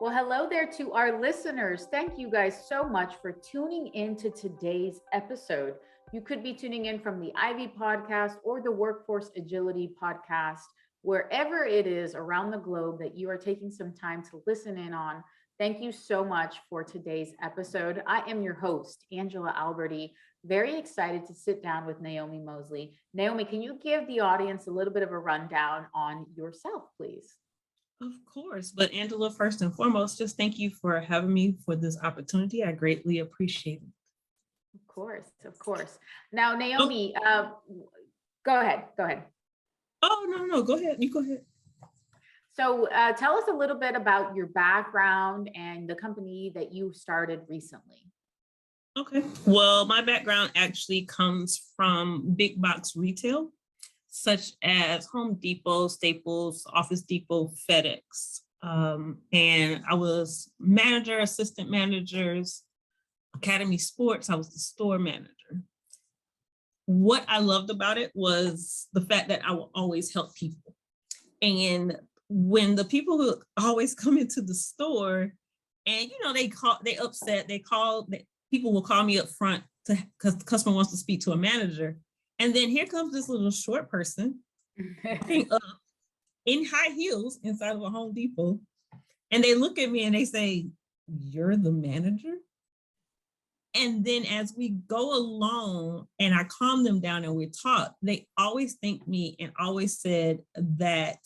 Well, hello there to our listeners. Thank you guys so much for tuning in to today's episode. You could be tuning in from the Ivy podcast or the Workforce Agility podcast, wherever it is around the globe that you are taking some time to listen in on. Thank you so much for today's episode. I am your host, Angela Alberti. Very excited to sit down with Naomi Mosley. Naomi, can you give the audience a little bit of a rundown on yourself, please? Of course. But Angela, first and foremost, just thank you for having me for this opportunity. I greatly appreciate it. Of course, of course. Now, Naomi, go ahead. Oh, no, go ahead. You go ahead. So tell us a little bit about your background and the company that you started recently. Okay. Well, my background actually comes from big box retail, such as Home Depot, Staples, Office Depot, FedEx. And I was manager, assistant managers, Academy Sports. I was the store manager. What I loved about it was the fact that I will always help people. And when the people who always come into the store and, people will call me up front because the customer wants to speak to a manager. And then here comes this little short person in high heels inside of a Home Depot. And they look at me and they say, "You're the manager?" And then as we go along and I calm them down and we talk, they always thank me and always said that,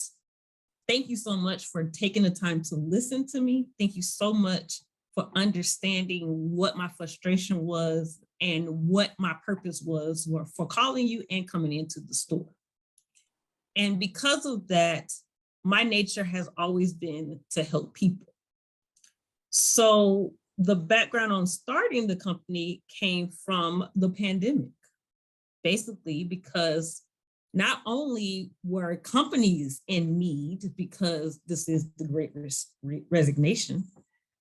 "Thank you so much for taking the time to listen to me. Thank you so much for understanding what my frustration was and what my purpose was for calling you and coming into the store." And because of that, my nature has always been to help people. So the background on starting the company came from the pandemic, basically because not only were companies in need, because this is the Great Resignation,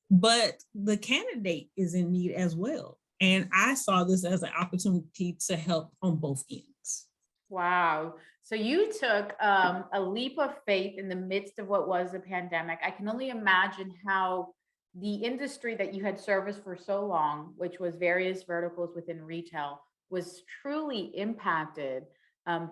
but the candidate is in need as well. And I saw this as an opportunity to help on both ends. Wow. So you took a leap of faith in the midst of what was a pandemic. I can only imagine how the industry that you had serviced for so long, which was various verticals within retail, was truly impacted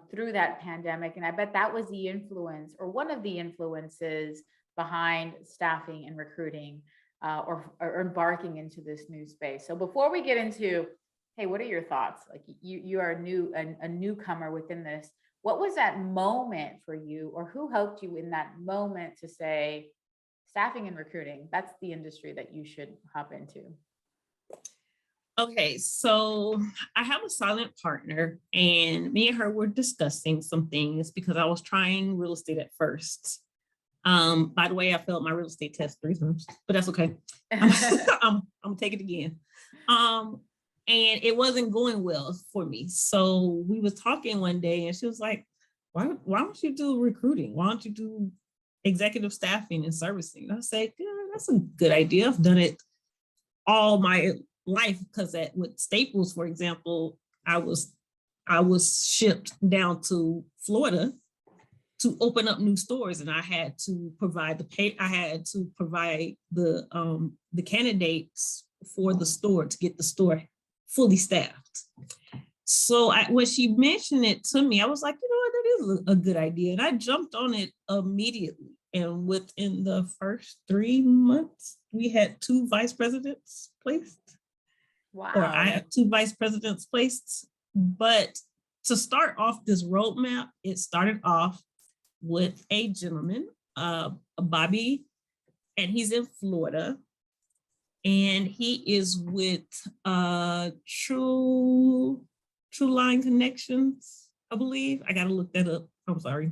through that pandemic. And I bet that was the influence or one of the influences behind staffing and recruiting or embarking into this new space. So before we get into, hey, what are your thoughts? Like you are a newcomer within this. What was that moment for you, or who helped you in that moment to say, staffing and recruiting, that's the industry that you should hop into? Okay, so I have a silent partner and me and her were discussing some things because I was trying real estate at first. By the way, I failed my real estate test 3 times, but that's okay. I'm gonna take it again. And it wasn't going well for me. So we was talking one day and she was like, why don't you do recruiting? Why don't you do executive staffing and servicing? And I said, yeah, that's a good idea. I've done it all my life because with Staples, for example, I was shipped down to Florida to open up new stores, and I had to provide the candidates for the store to get the store fully staffed. So when she mentioned it to me, I was like, you know what, that is a good idea. And I jumped on it immediately. And within the first 3 months, we had 2 vice presidents placed. Wow. Or I had 2 vice presidents placed. But to start off this roadmap, it started off with a gentleman, Bobby, and he's in Florida. And he is with True Line Connections, I believe. I got to look that up. I'm sorry.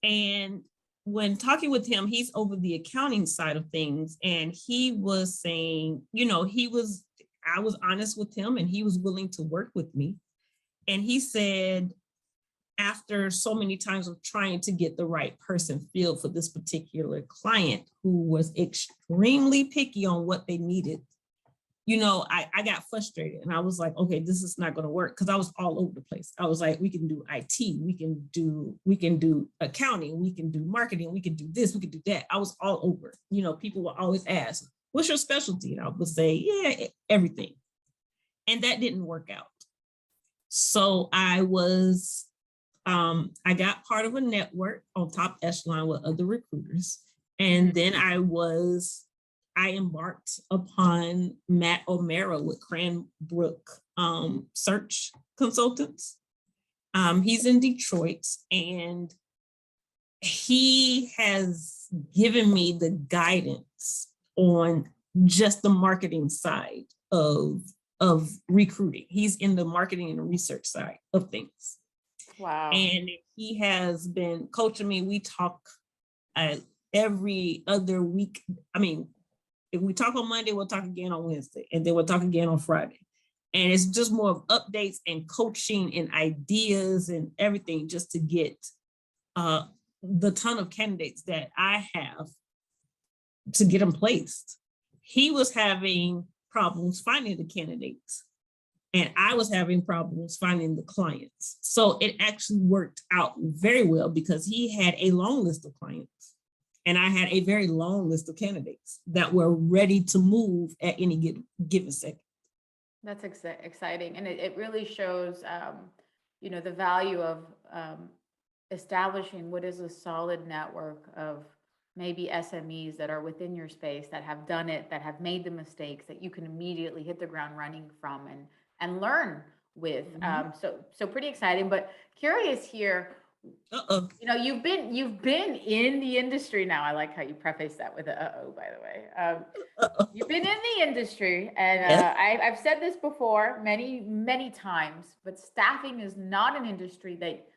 And when talking with him, he's over the accounting side of things. And he was saying, I was honest with him and he was willing to work with me. And he said, after so many times of trying to get the right person filled for this particular client who was extremely picky on what they needed, I got frustrated and I was like, okay, this is not going to work, because I was all over the place. I was like, we can do IT, we can do accounting, we can do marketing, we can do this, we can do that. I was all over. People will always ask, what's your specialty? And I would say, yeah, everything. And that didn't work out. So I got part of a network on top echelon with other recruiters. And then I embarked upon Matt O'Mara with Cranbrook Search Consultants. He's in Detroit, and he has given me the guidance on just the marketing side of recruiting. He's in the marketing and research side of things. Wow. And he has been coaching me. We talk every other week. I mean, if we talk on Monday, we'll talk again on Wednesday, and then we'll talk again on Friday. And it's just more of updates and coaching and ideas and everything, just to get the ton of candidates that I have to get them placed. He was having problems finding the candidates, and I was having problems finding the clients. So it actually worked out very well, because he had a long list of clients and I had a very long list of candidates that were ready to move at any given second. That's exciting. And it really shows, the value of establishing what is a solid network of maybe SMEs that are within your space, that have done it, that have made the mistakes, that you can immediately hit the ground running from and learn with. So pretty exciting, but curious here. You've been in the industry now. I like how you preface that with a by the way. You've been in the industry, and I've said this before many times, but staffing is not an industry that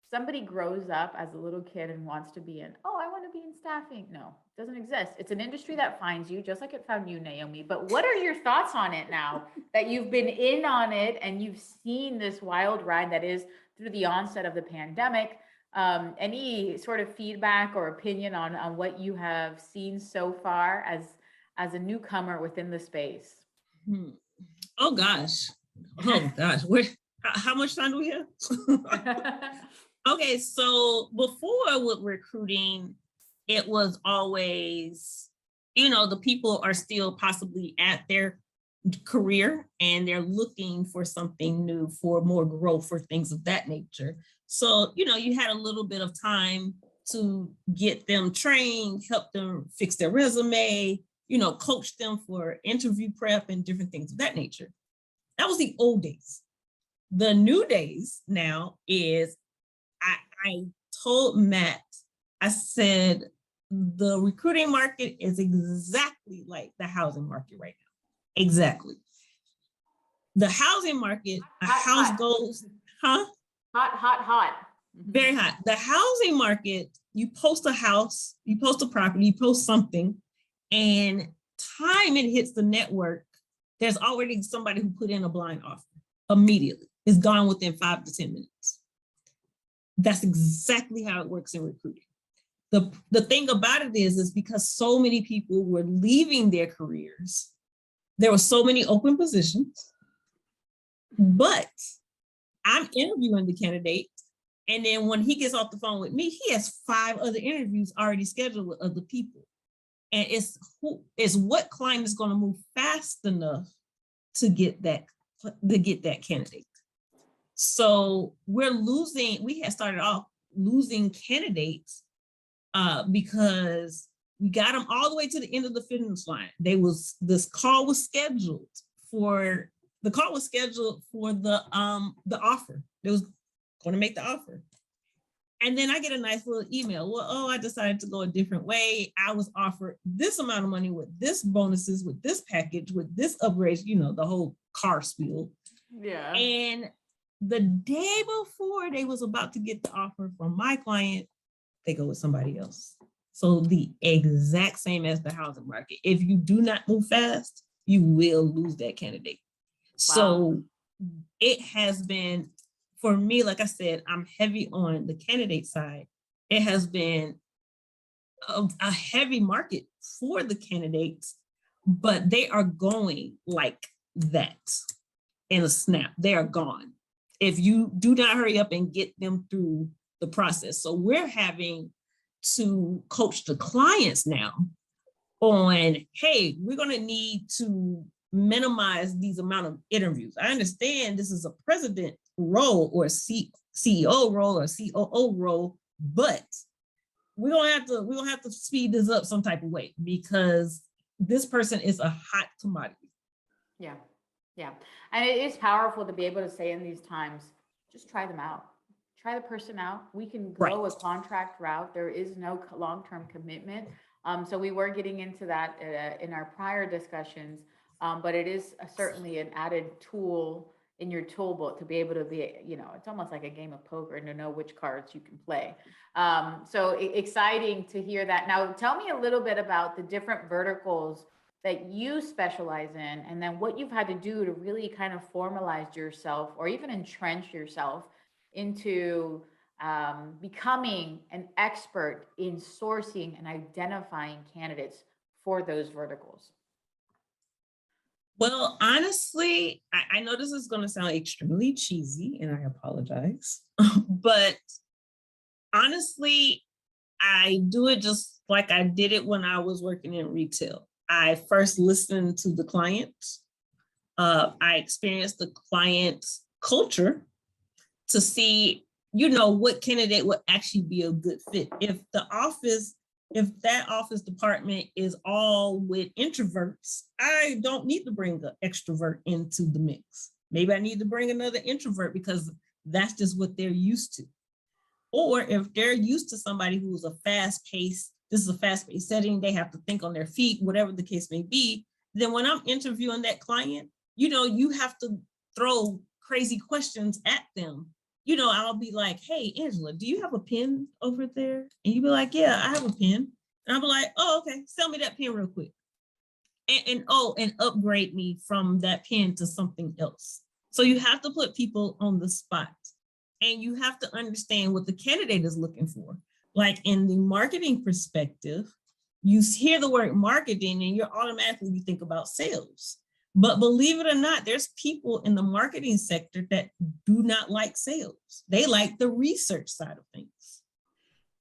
somebody grows up as a little kid and wants to be in. Oh, I want to be in staffing. No, it doesn't exist. It's an industry that finds you, just like it found you, Naomi. But what are your thoughts on it now that you've been in on it and you've seen this wild ride that is through the onset of the pandemic? Any sort of feedback or opinion on what you have seen so far as a newcomer within the space? Oh gosh. How much time do we have? Okay, so before with recruiting, it was always, the people are still possibly at their career and they're looking for something new, for more growth, for things of that nature. So, you had a little bit of time to get them trained, help them fix their resume, coach them for interview prep and different things of that nature. That was the old days. The new days now is, I told Matt, I said, the recruiting market is exactly like the housing market right now. Exactly. The housing market, house goes, Hot. Very hot. The housing market, you post a house, you post a property, you post something, and time it hits the network, there's already somebody who put in a blind offer immediately. It's gone within 5 to 10 minutes. That's exactly how it works in recruiting. The thing about it is because so many people were leaving their careers, there were so many open positions, but I'm interviewing the candidate. And then when he gets off the phone with me, he has 5 other interviews already scheduled with other people. And it's what client is going to move fast enough to get that candidate. So we had started off losing candidates because we got them all the way to the end of the finish line. This call was scheduled for the offer. They was going to make the offer. And then I get a nice little email. Well, I decided to go a different way. I was offered this amount of money with this bonuses, with this package, with this upgrade, the whole car spiel. Yeah. And the day before they was about to get the offer from my client, they go with somebody else. So the exact same as the housing market. If you do not move fast, you will lose that candidate. Wow. So it has been, for me, like I said, I'm heavy on the candidate side. It has been a heavy market for the candidates, but they are going like that in a snap. They are gone if you do not hurry up and get them through the process. So we're having to coach the clients now on, hey, we're going to need to minimize these amount of interviews. I understand this is a president role or a CEO role or COO role, but we're gonna have to speed this up some type of way because this person is a hot commodity. Yeah. Yeah. And it is powerful to be able to say in these times, just try them out. Try the person out. We can go a contract route. There is no long-term commitment. So we were getting into that in our prior discussions, but it is certainly an added tool in your toolbox to be able to be, it's almost like a game of poker and to know which cards you can play. So exciting to hear that. Now, tell me a little bit about the different verticals that you specialize in, and then what you've had to do to really kind of formalize yourself or even entrench yourself into becoming an expert in sourcing and identifying candidates for those verticals. Well, honestly, I know this is going to sound extremely cheesy, and I apologize, but honestly, I do it just like I did it when I was working in retail. I first listened to the client. I experienced the client's culture to see, what candidate would actually be a good fit. If that office department is all with introverts, I don't need to bring an extrovert into the mix. Maybe I need to bring another introvert because that's just what they're used to. Or if they're used to somebody who's this is a fast-paced setting, they have to think on their feet, whatever the case may be, then when I'm interviewing that client, you have to throw crazy questions at them. I'll be like, hey, Angela, do you have a pen over there? And you'd be like, yeah, I have a pen. And I'll be like, oh, okay, sell me that pen real quick. And upgrade me from that pen to something else. So you have to put people on the spot. And you have to understand what the candidate is looking for. Like in the marketing perspective, you hear the word marketing and you think about sales. But believe it or not, there's people in the marketing sector that do not like sales. They like the research side of things.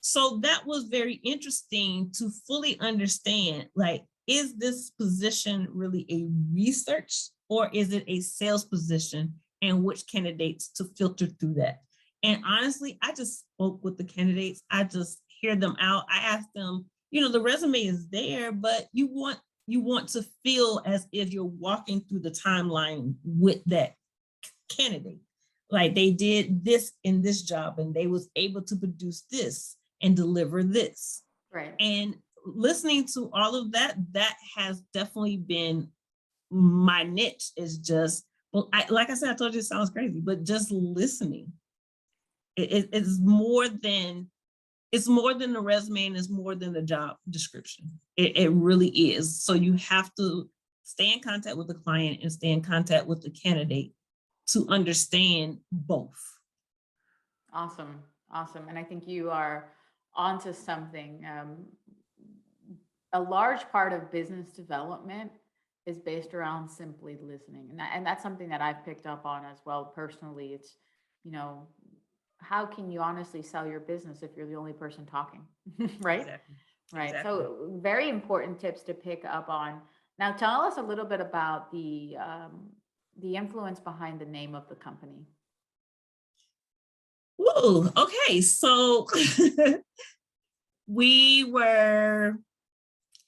So that was very interesting to fully understand, like, is this position really a research or is it a sales position, and which candidates to filter through that? And honestly, I just spoke with the candidates. I just hear them out. I asked them, the resume is there, but you want to feel as if you're walking through the timeline with that candidate. Like they did this in this job and they was able to produce this and deliver this. Right. And listening to all of that has definitely been my niche, is just, like I said, I told you it sounds crazy, but just listening. It's more than the resume, and it's more than the job description. It really is. So you have to stay in contact with the client and stay in contact with the candidate to understand both. Awesome. And I think you are onto something. A large part of business development is based around simply listening. And that's something that I've picked up on as well personally. It's, how can you honestly sell your business if you're the only person talking, right? Exactly. Right. Exactly. So very important tips to pick up on. Now, tell us a little bit about the influence behind the name of the company. Ooh, okay. So we were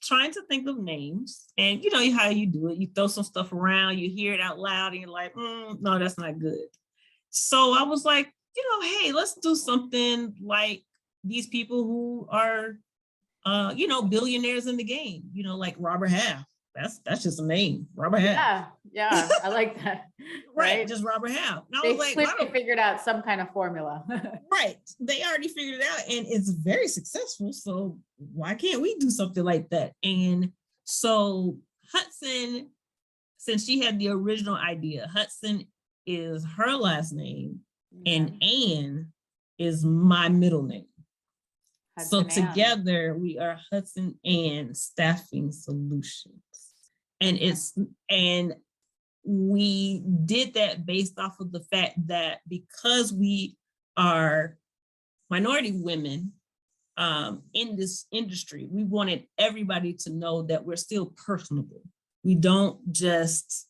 trying to think of names, and you know how you do it. You throw some stuff around, you hear it out loud, and you're like, no, that's not good. So I was like, hey, let's do something like these people who are, billionaires in the game, like Robert Half. That's just a name, Robert Half. Yeah, I like that. Right, just Robert Half. And they quickly figured out some kind of formula. Right, they already figured it out, and it's very successful. So why can't we do something like that? And so Hudson, since she had the original idea, Hudson is her last name, and Ann is my middle name. So together we are Hudson-Ann Staffing Solutions. And we did that based off of the fact that because we are minority women in this industry, we wanted everybody to know that we're still personable. We don't just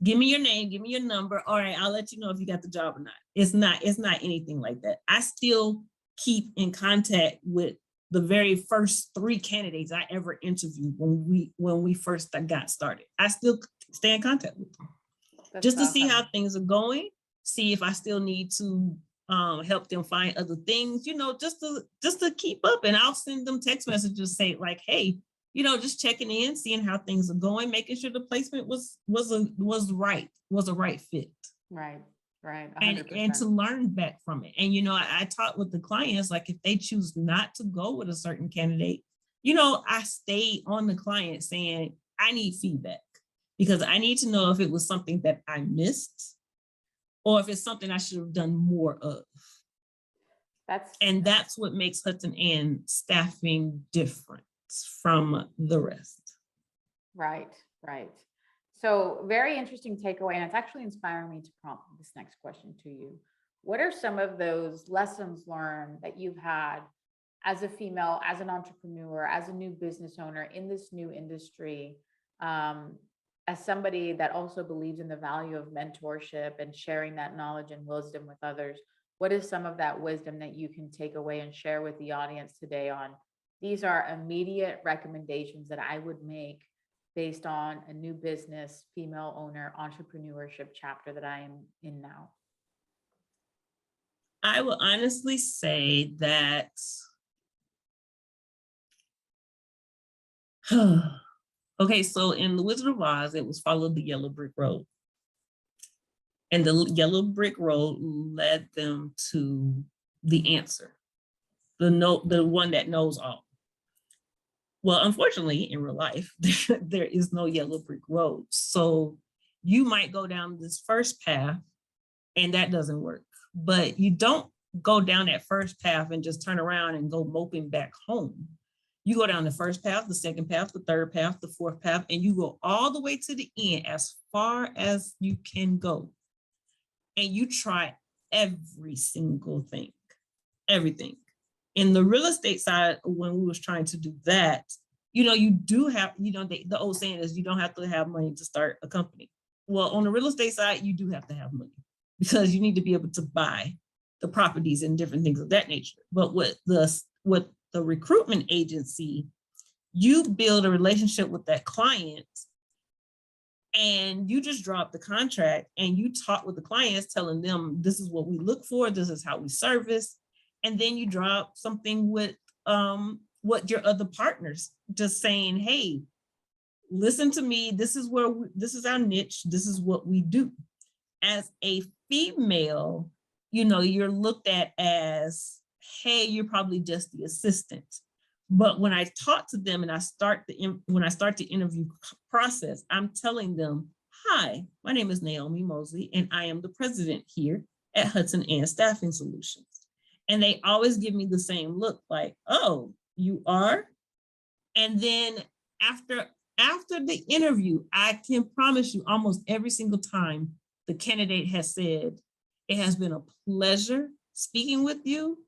give me your name, give me your number. All right, I'll let you know if you got the job or not. It's not anything like that. I still keep in contact with the very first 3 candidates I ever interviewed when we first got started. I still stay in contact with them. That's just to awesome. see how things are going, see if I still need to help them find other things, just to keep up. And I'll send them text messages say like, hey, just checking in, seeing how things are going, making sure the placement was a right fit. Right. 100%. And to learn back from it. And, I talk with the clients, like if they choose not to go with a certain candidate, I stay on the client saying, I need feedback because I need to know if it was something that I missed or if it's something I should have done more of. That's what makes Hudson-Ann Staffing different from the rest. Right. So very interesting takeaway, and it's actually inspiring me to prompt this next question to you. What are some of those lessons learned that you've had as a female, as an entrepreneur, as a new business owner in this new industry, as somebody that also believes in the value of mentorship and sharing that knowledge and wisdom with others? What is some of that wisdom that you can take away and share with the audience today on these are immediate recommendations that I would make based on a new business, female owner, entrepreneurship chapter that I am in now? I will honestly say that okay, so in The Wizard of Oz, it was follow the yellow brick road. And the yellow brick road led them to the answer, the one that knows all. Well, unfortunately, in real life, there is no yellow brick road. So you might go down this first path and that doesn't work. But you don't go down that first path and just turn around and go moping back home. You go down the first path, the second path, the third path, the fourth path, and you go all the way to the end as far as you can go. And you try every single thing, everything. In the real estate side, when we was trying to do that, you do have, the old saying is you don't have to have money to start a company. Well, on the real estate side, you do have to have money because you need to be able to buy the properties and different things of that nature. But with the recruitment agency, you build a relationship with that client and you just drop the contract and you talk with the clients, telling them this is what we look for, this is how we service. And then you drop something with what your other partners, just saying, hey, listen to me. This is our niche. This is what we do. As a female, you're looked at as, hey, you're probably just the assistant. But when I talk to them and when I start the interview process, I'm telling them, hi, my name is Naomi Mosley, and I am the president here at Hudson-Ann Staffing Solutions. And they always give me the same look like, oh, you are? And then after the interview, I can promise you almost every single time the candidate has said, it has been a pleasure speaking with you.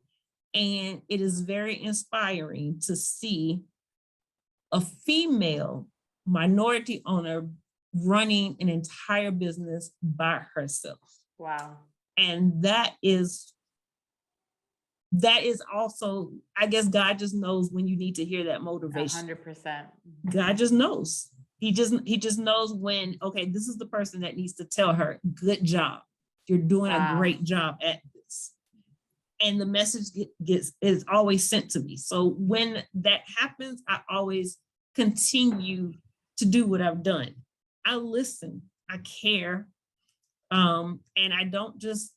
And it is very inspiring to see a female minority owner running an entire business by herself. Wow. And that is also, I guess God just knows when you need to hear that motivation. 100%. God just knows. He just knows when, okay, this is the person that needs to tell her, good job. You're doing a great job at this. And the message is always sent to me. So when that happens, I always continue to do what I've done. I listen, I care. And I don't just,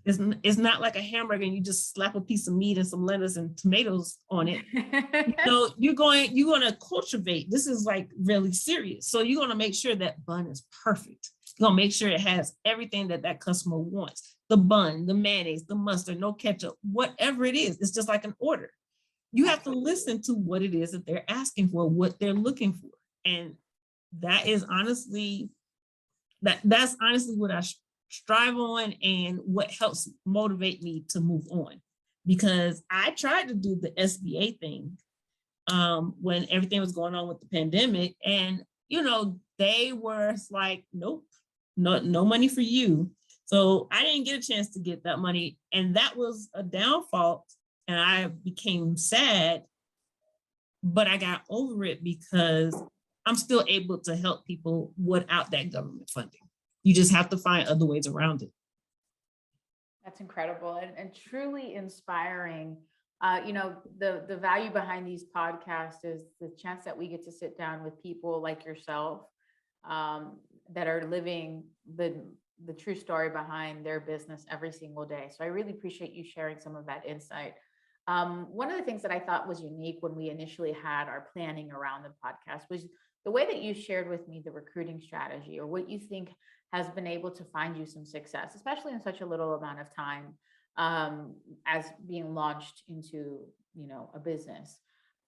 it's not like a hamburger and you just slap a piece of meat and some lettuce and tomatoes on it. You're going to cultivate. This is like really serious. So you're going to make sure that bun is perfect. You're going to make sure it has everything that customer wants. The bun, the mayonnaise, the mustard, no ketchup, whatever it is. It's just like an order. You have to listen to what it is that they're asking for, what they're looking for. And that is honestly That's honestly what I strive on and what helps motivate me to move on. Because I tried to do the SBA thing when everything was going on with the pandemic, and they were like, nope, no money for you. So I didn't get a chance to get that money, and that was a downfall, and I became sad, but I got over it because I'm still able to help people without that government funding. You just have to find other ways around it. That's incredible and truly inspiring. The value behind these podcasts is the chance that we get to sit down with people like yourself that are living the true story behind their business every single day. So I really appreciate you sharing some of that insight. One of the things that I thought was unique when we initially had our planning around the podcast was the way that you shared with me the recruiting strategy, or what you think has been able to find you some success, especially in such a little amount of time as being launched into, a business.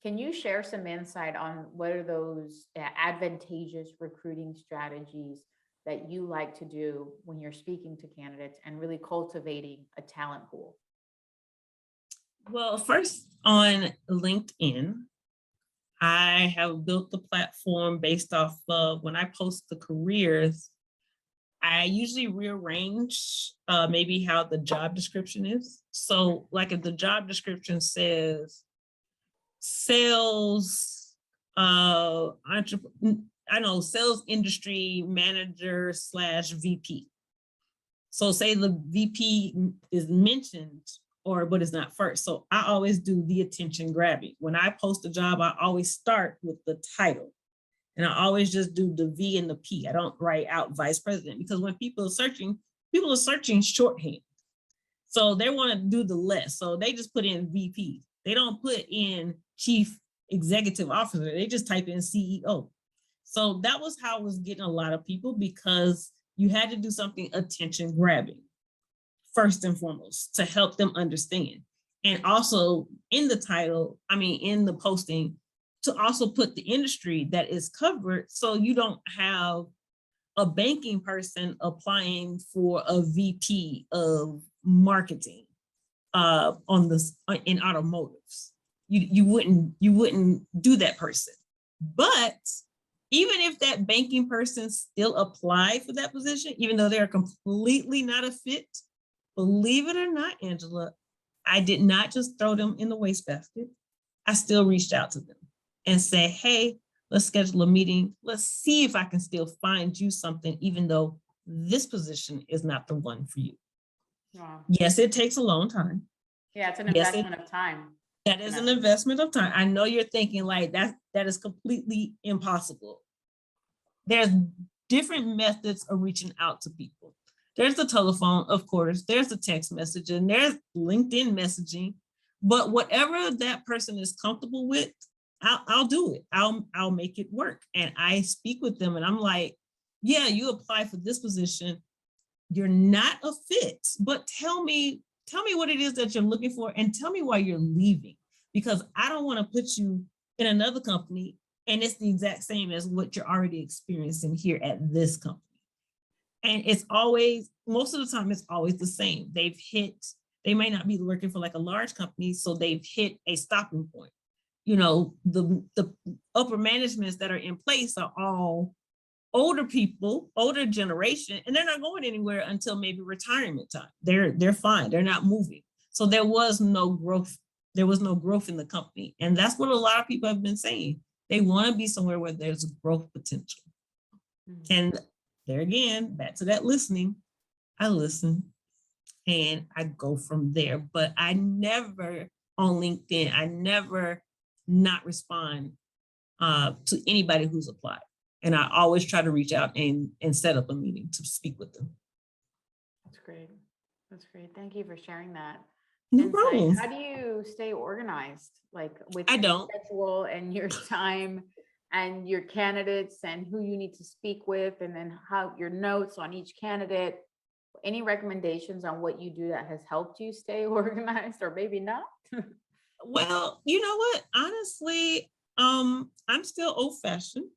Can you share some insight on what are those advantageous recruiting strategies that you like to do when you're speaking to candidates and really cultivating a talent pool? Well, first on LinkedIn, I have built the platform based off of when I post the careers, I usually rearrange maybe how the job description is. So like if the job description says sales, sales industry manager / VP. So say the VP is mentioned, but it's not first. So I always do the attention grabbing. When I post a job, I always start with the title. And I always just do the V and the P. I don't write out vice president, because when people are searching shorthand. So they want to do the less. So they just put in VP. They don't put in chief executive officer. They just type in CEO. So that was how I was getting a lot of people, because you had to do something attention grabbing first and foremost to help them understand. And also in the posting, to also put the industry that is covered, so you don't have a banking person applying for a VP of marketing in automotives. You wouldn't do that person. But even if that banking person still applied for that position, even though they're completely not a fit, believe it or not, Angela, I did not just throw them in the wastebasket. I still reached out to them and say, hey, let's schedule a meeting. Let's see if I can still find you something, even though this position is not the one for you. Wow. Yes, it takes a long time. Yeah, it's an investment of time. That is an investment of time. I know you're thinking like that is completely impossible. There's different methods of reaching out to people. There's the telephone, of course, there's the text message, and there's LinkedIn messaging. But whatever that person is comfortable with, I'll do it. I'll make it work. And I speak with them and I'm like, yeah, you apply for this position. You're not a fit, but tell me what it is that you're looking for, and tell me why you're leaving, because I don't want to put you in another company and it's the exact same as what you're already experiencing here at this company. And it's always, most of the time, it's always the same. They may not be working for like a large company, so they've hit a stopping point. The upper managements that are in place are all older people, older generation, and they're not going anywhere until maybe retirement time. They're fine. They're not moving. So there was no growth. There was no growth in the company. And that's what a lot of people have been saying. They want to be somewhere where there's growth potential. Mm-hmm. And there again, back to that listening, I listen and I go from there. But I never, on LinkedIn, I never not respond to anybody who's applied. And I always try to reach out and set up a meeting to speak with them. That's great. That's great. Thank you for sharing that. No problem. How do you stay organized, like with your schedule and your time and your candidates and who you need to speak with, and then how your notes on each candidate? Any recommendations on what you do that has helped you stay organized, or maybe not? Well, you know what? Honestly, I'm still old-fashioned.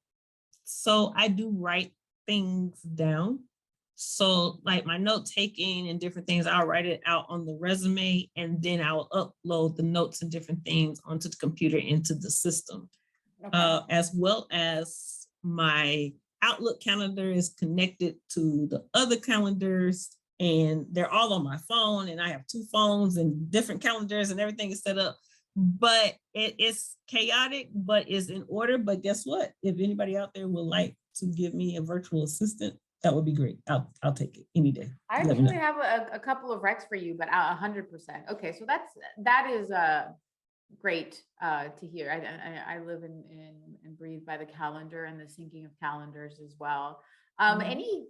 So I do write things down. So like my note taking and different things, I'll write it out on the resume, and then I'll upload the notes and different things onto the computer into the system. Okay. As well as my Outlook calendar is connected to the other calendars, and they're all on my phone, and I have 2 phones and different calendars and everything is set up. But it's chaotic, but it's in order. But guess what? If anybody out there would like to give me a virtual assistant, that would be great. I'll take it any day. I Let me actually know. have a couple of recs for you, but 100%. Okay, so that is great to hear. I live and breathe by the calendar and the syncing of calendars as well. Any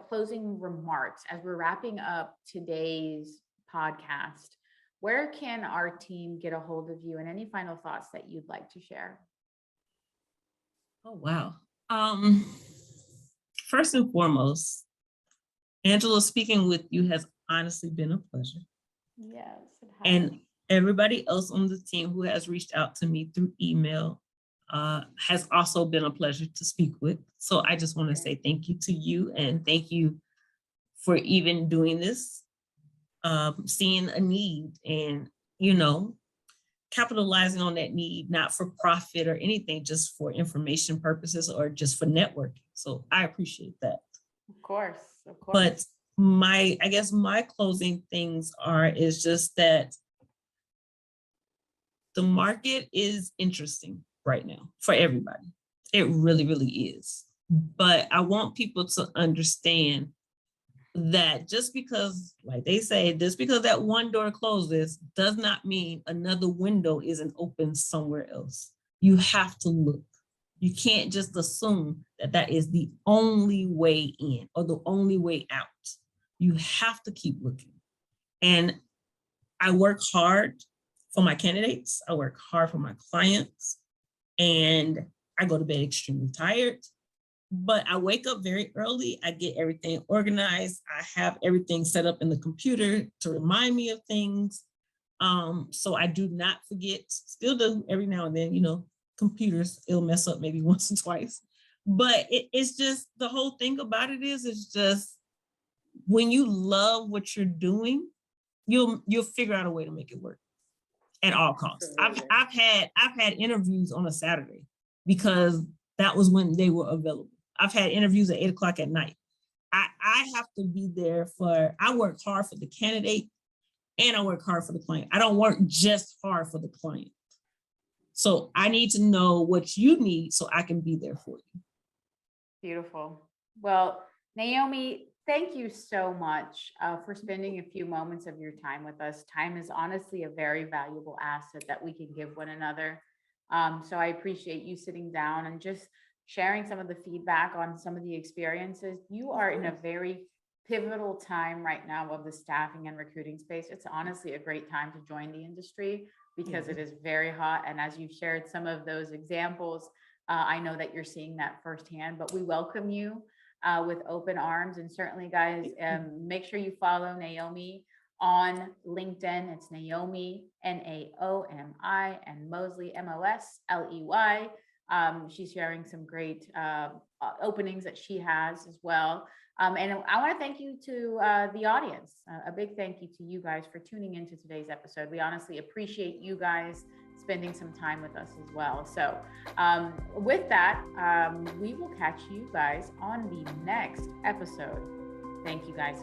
closing remarks as we're wrapping up today's podcast? Where can our team get a hold of you, and any final thoughts that you'd like to share? Oh, wow. First and foremost, Angela, speaking with you has honestly been a pleasure. Yes, it has. And everybody else on the team who has reached out to me through email has also been a pleasure to speak with. So I just want to say thank you to you, and thank you for even doing this, seeing a need and, capitalizing on that need, not for profit or anything, just for information purposes or just for networking. So I appreciate that. Of course. But my closing things is just that the market is interesting right now for everybody. It really, really is. But I want people to understand that just because, like they say, just because that one door closes does not mean another window isn't open somewhere else. You have to look. You can't just assume that that is the only way in or the only way out. You have to keep looking. And I work hard for my candidates. I work hard for my clients, and I go to bed extremely tired. But I wake up very early. I get everything organized. I have everything set up in the computer to remind me of things. So I do not forget, still do every now and then, computers, it'll mess up maybe once or twice. But it's just, the whole thing about it is, it's just, when you love what you're doing, you'll figure out a way to make it work at all costs. I've had interviews on a Saturday because that was when they were available. I've had interviews at 8:00 at night. I have to be there I work hard for the candidate and I work hard for the client. I don't work just hard for the client. So I need to know what you need so I can be there for you. Beautiful. Well, Naomi, thank you so much for spending a few moments of your time with us. Time is honestly a very valuable asset that we can give one another. So I appreciate you sitting down and just sharing some of the feedback on some of the experiences. You are in a very pivotal time right now of the staffing and recruiting space. It's honestly a great time to join the industry because it is very hot. And as you shared some of those examples, I know that you're seeing that firsthand, but we welcome you with open arms. And certainly, guys, make sure you follow Naomi on LinkedIn. It's Naomi, Naomi, and Mosley, Mosley. She's sharing some great openings that she has as well. And I want to thank you to the audience. A big thank you to you guys for tuning into today's episode. We honestly appreciate you guys spending some time with us as well. So with that, we will catch you guys on the next episode. Thank you, guys.